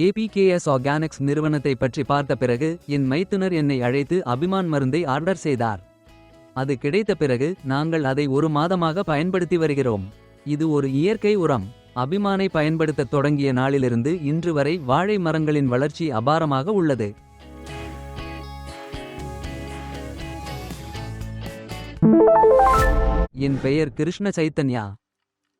APKS organics நிறுவனத்தை பற்றி பார்த்த பிறகு என் மைத்துனர் என்னை அழைத்து அபிமான் மருந்தை ஆர்டர் செய்தார். அது கிடைத்த பிறகு நாங்கள் அதை ஒரு மாதமாக பயன்படுத்தி வருகிறோம். இது ஒரு இயற்கை உரம். அபிமானை பயன்படுத்தத் தொடங்கிய நாளிலிருந்து இன்று வரை வாழை மரங்களின் வளர்ச்சி அபாரமாக உள்ளது. என் பெயர் கிருஷ்ண சைத்தன்யா.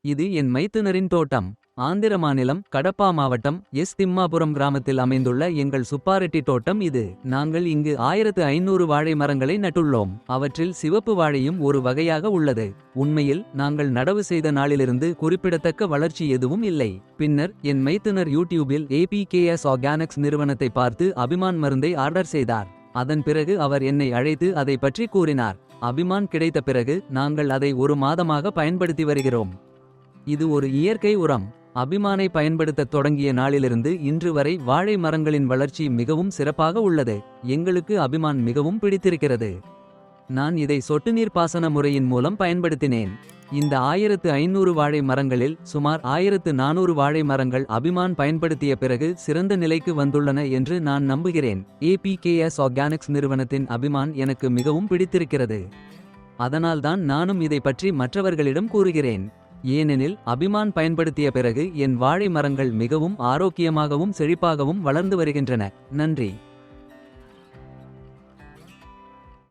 இது என் மைத்துனரின் தோட்டம். ஆந்திர மாநிலம் கடப்பா மாவட்டம் திம்மாபுரம் கிராமத்தில் அமைந்துள்ள எங்கள் சுப்பாரெட்டி தோட்டம் இது. நாங்கள் இங்கு 1500 வாழை மரங்களை நட்டுள்ளோம். அவற்றில் சிவப்பு வாழையும் ஒரு வகையாக உள்ளது. உண்மையில் நாங்கள் நடவு செய்த நாளிலிருந்து குறிப்பிடத்தக்க வளர்ச்சி எதுவும் இல்லை. பின்னர் என் மைத்துனர் யூடியூபில் ஏபிகேஎஸ் ஆர்கானிக்ஸ் நிறுவனத்தை பார்த்து அபிமான் மருந்தை ஆர்டர் செய்தார். அதன் பிறகு அவர் என்னை அழைத்து அதை பற்றி கூறினார். அபிமான் கிடைத்த பிறகு நாங்கள் அதை ஒரு மாதமாக பயன்படுத்தி வருகிறோம். இது ஒரு இயற்கை உரம். அபிமானை பயன்படுத்தத் தொடங்கிய நாளிலிருந்து இன்று வரை வாழை மரங்களின் வளர்ச்சி மிகவும் சிறப்பாக உள்ளது. எங்களுக்கு அபிமான் மிகவும் பிடித்திருக்கிறது. நான் இதை சொட்டுநீர் பாசன முறையின் மூலம் பயன்படுத்தினேன். இந்த 1500 வாழை மரங்களில் சுமார் 1400 வாழை மரங்கள் அபிமான் பயன்படுத்திய பிறகு சிறந்த நிலைக்கு வந்துள்ளன என்று நான் நம்புகிறேன். ஏபிகேஎஸ் ஆர்கானிக்ஸ் நிறுவனத்தின் அபிமான் எனக்கு மிகவும் பிடித்திருக்கிறது. அதனால்தான் நானும் இதை பற்றி மற்றவர்களிடம் கூறுகிறேன். ஏனெனில் அபிமான் பயன்படுத்திய பிறகு என் வாழை மரங்கள் மிகவும் ஆரோக்கியமாகவும் செழிப்பாகவும் வளர்ந்து வருகின்றன. நன்றி.